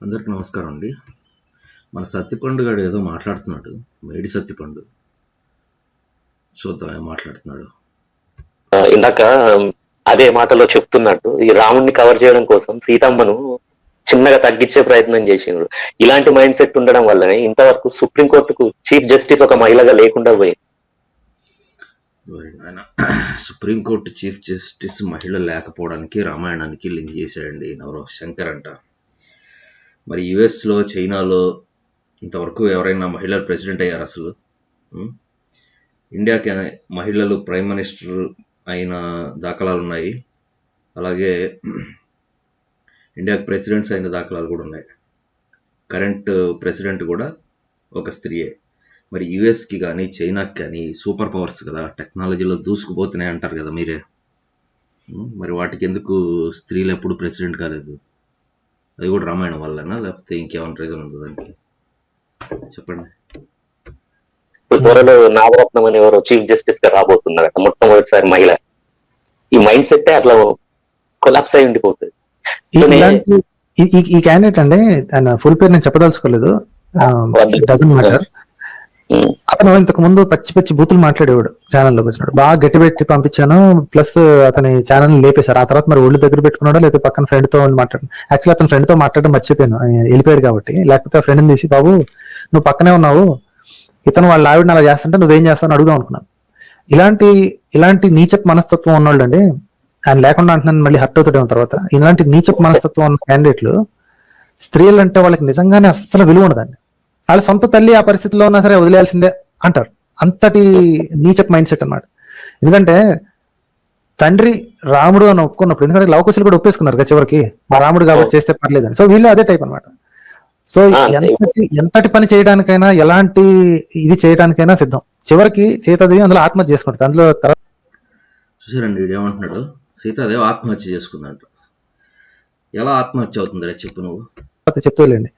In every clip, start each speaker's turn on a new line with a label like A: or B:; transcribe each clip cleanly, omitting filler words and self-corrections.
A: అందరికి నమస్కారం అండి. మన సత్తిపండు గాడు ఏదో మాట్లాడుతున్నాడు, మేడి సత్తిపండు. చూద్దాం ఏం మాట్లాడుతున్నాడు.
B: ఇందాక అదే మాటలో చెప్తున్నట్టు ఈ రాముణ్ణి కవర్ చేయడం కోసం సీతమ్మను చిన్నగా తగ్గించే ప్రయత్నం చేసిండ్రు. ఇలాంటి మైండ్ సెట్ ఉండడం వల్లనే ఇంతవరకు సుప్రీంకోర్టుకు చీఫ్ జస్టిస్ ఒక మహిళగా లేకుండా పోయింది.
A: ఆయన సుప్రీంకోర్టు చీఫ్ జస్టిస్ మహిళ లేకపోవడానికి రామాయణానికి లింక్ చేశాడండి. ఎవరో శంకర్ అంట. మరి యుఎస్లో, చైనాలో ఇంతవరకు ఎవరైనా మహిళలు ప్రెసిడెంట్ అయ్యారు అసలు? ఇండియాకి మహిళలు ప్రైమ్ మినిస్టర్ అయిన దాఖలాలు ఉన్నాయి. అలాగే ఇండియాకి ప్రెసిడెంట్స్ అయిన దాఖలాలు కూడా ఉన్నాయి. కరెంట్ ప్రెసిడెంట్ కూడా ఒక స్త్రీయే. మరి యుఎస్కి కానీ చైనాకి కానీ సూపర్ పవర్స్ కదా, టెక్నాలజీలో దూసుకుపోతున్నాయి అంటారు కదా మీరే. మరి వాటికి ఎందుకు స్త్రీలు ఎప్పుడు ప్రెసిడెంట్ కాలేదు? అది కూడా రామాయణం వల్లనా, లేకపోతే ఇంకేమైనా రీజన్ ఉంది దానికి? చెప్పండి.
B: త్వరలో నాగరత్నం అని ఎవరో చీఫ్ జస్టిస్ గా రాబోతున్నారట, మొట్టమొదటిసారి మహిళ. ఈ మైండ్ సెట్ అట్లా కొలాప్స్ అయి ఉండిపోతుంది.
C: ఈ క్యాండిడేట్ అండి, ఆయన ఫుల్ పేరు నేను చెప్పదలుచుకోలేదు, డజంట్ మ్యాటర్. అతను ఇంతకు ముందు పచ్చి పచ్చి బూతులు మాట్లాడేవాడు, ఛానల్లోకి వచ్చినాడు, బాగా గట్టి పెట్టి పంపించాను, ప్లస్ అతని ఛానల్ లేపేశారు. ఆ తర్వాత మరి ఒళ్ళు దగ్గర పెట్టుకున్నాడో లేదా పక్కన ఫ్రెండ్ తో మాట్లాడు. యాక్చువల్లీ అతని ఫ్రెండ్ తో మాట్లాడడం మర్చిపోయాను, వెళ్ళిపోయాడు కాబట్టి. లేకపోతే ఆ ఫ్రెండ్ని తీసి, బాబు నువ్వు పక్కనే ఉన్నావు, ఇతను వాళ్ళ ఆవిడని అలా చేస్తుంటే నువ్వేం చేస్తావు అని అడుగుదాం అనుకున్నాను. ఇలాంటి నీచప్ మనస్తత్వం ఉన్నోళ్ళు అండి, ఆయన లేకుండా అంటున్నాను మళ్ళీ హర్ట్ అవుతాడేమో తర్వాత. ఇలాంటి నీచప్ మనస్తత్వం ఉన్న క్యాండిడేట్లు, స్త్రీలు అంటే వాళ్ళకి నిజంగానే అస్సలు విలువ ఉండదండి. వాళ్ళ సొంత తల్లి ఆ పరిస్థితిలో ఉన్నా సరే వదిలేయాల్సిందే అంటారు. అంతటి నీచప్ మైండ్ సెట్ అన్నమాట. ఎందుకంటే తండ్రి రాముడు అని ఒప్పుకున్నప్పుడు, ఎందుకంటే లవకుశులు కూడా ఒప్పేసుకున్నారు కదా చివరికి, మా రాముడు కాబట్టి చేస్తే పర్లేదని. సో వీళ్ళు అదే టైప్ అనమాట. సో ఎంతటి పని చేయడానికైనా, ఎలాంటి ఇది చేయడానికైనా సిద్ధం. చివరికి సీతాదేవి అందులో ఆత్మహత్య చేసుకుంటుంది. అందులో
A: చూసారండి ఏమంటున్నాడు, సీతాదేవి ఆత్మహత్య చేసుకుందంట. ఎలా ఆత్మహత్య అవుతుంది రే చెప్పు నువ్వు.
C: చెప్తలేండి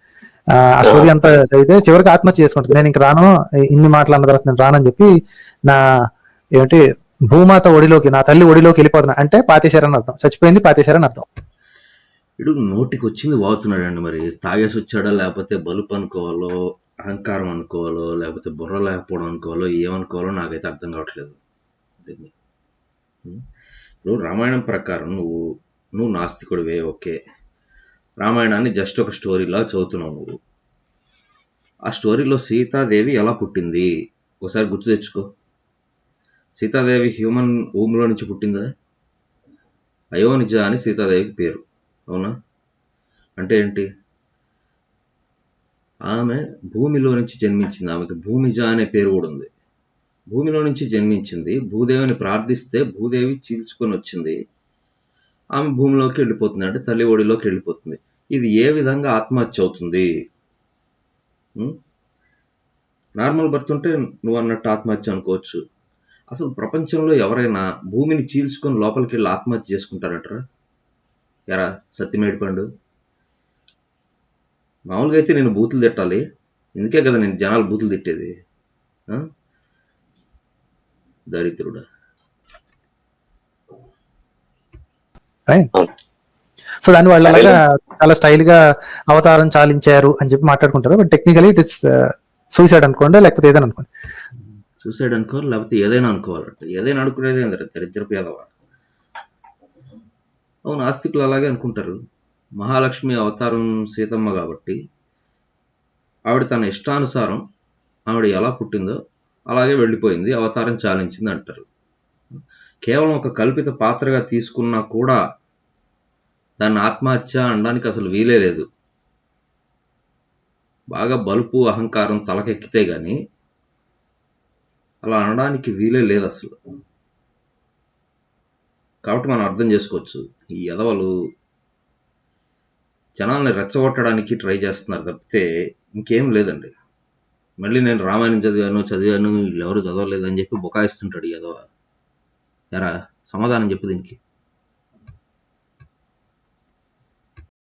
C: ఆ స్టోరీ అంతా చదివితే చివరికి ఆత్మహత్య చేసుకుంటుంది. నేను ఇంక రాను, ఇన్ని మాటలు అన్న తర్వాత నేను రానని చెప్పి నా ఏమిటి భూమాత ఒడిలోకి, నా తల్లి ఒడిలోకి వెళ్ళిపోతున్నా అంటే పాతేశారని అర్థం, చచ్చిపోయింది పాతేశారని అర్థం.
A: ఇడు నోటికి వచ్చింది వాగుతున్నాడండి. మరి తాగేసి వచ్చాడా, లేకపోతే బలుపు అనుకోవాలో, అహంకారం అనుకోవాలో, లేకపోతే బుర్ర లేకపోవడం అనుకోవాలో, ఏమనుకోవాలో నాకైతే అర్థం కావట్లేదు. ఇప్పుడు రామాయణం ప్రకారం నువ్వు నాస్తికుడివే, ఓకే. రామాయణాన్ని జస్ట్ ఒక స్టోరీలా చదువుతున్నావు నువ్వు. ఆ స్టోరీలో సీతాదేవి ఎలా పుట్టింది ఒకసారి గుర్తు తెచ్చుకో. సీతాదేవి హ్యూమన్ ఊమ్లో నుంచి పుట్టిందా? అయోనిజ అని సీతాదేవికి పేరు, అవునా? అంటే ఏంటి? ఆమె భూమిలో నుంచి జన్మించింది. ఆమెకి భూమిజ అనే పేరు కూడా ఉంది. భూమిలో నుంచి జన్మించింది, భూదేవిని ప్రార్థిస్తే భూదేవి చీల్చుకొని వచ్చింది, ఆమె భూమిలోకి వెళ్ళిపోతుంది, అంటే తల్లి ఒడిలోకి వెళ్ళిపోతుంది. ఇది ఏ విధంగా ఆత్మహత్య అవుతుంది? నార్మల్ బర్త్ ఉంటే నువ్వు అన్నట్టు ఆత్మహత్య అనుకోవచ్చు. అసలు ప్రపంచంలో ఎవరైనా భూమిని చీల్చుకొని లోపలికి వెళ్ళి ఆత్మహత్య చేసుకుంటారటరా? ఎరా సత్యమేడి పండు, మామూలుగా అయితే నేను బూతులు తిట్టాలి, ఇందుకే కదా నేను జనాలు బూతులు తిట్టేది. దరిద్రుడా.
C: సో దాని వాళ్ళ చాలా స్టైల్ గా అవతారం చాలించారు అని చెప్పి మాట్లాడుకుంటారు. But technically it is suicide అనుకోండి, లేకపోతే ఏదైనా అనుకోండి.
A: సూసైడ్ అనుకోవాలి, లేకపోతే ఏదైనా అనుకోవాలంట. ఏదైనా అనుకునేది ఏంటంటే దరిద్రపు యాదవ. అవును, ఆస్తికులు అలాగే అనుకుంటారు. మహాలక్ష్మి అవతారం సీతమ్మ కాబట్టి ఆవిడ తన ఇష్టానుసారం ఆవిడ ఎలా పుట్టిందో అలాగే వెళ్ళిపోయింది, అవతారం చాలించింది అంటారు. కేవలం ఒక కల్పిత పాత్రగా తీసుకున్నా కూడా దాన్ని ఆత్మహత్య అనడానికి అసలు వీలే లేదు. బాగా బలుపు అహంకారం తలకెక్కితే గాని అలా అనడానికి వీలే లేదు అసలు. కాబట్టి మనం అర్థం చేసుకోవచ్చు, ఈ ఎదవలు జనాల్ని రెచ్చగొట్టడానికి ట్రై చేస్తున్నారు తప్పితే ఇంకేం లేదండి. మళ్ళీ నేను రామాయణం చదివాను వీళ్ళు ఎవరు చదవలేదని చెప్పి బుకాయిస్తుంటాడు ఈ ఎదవ. ఎరా సమాధానం చెప్పు దీనికి.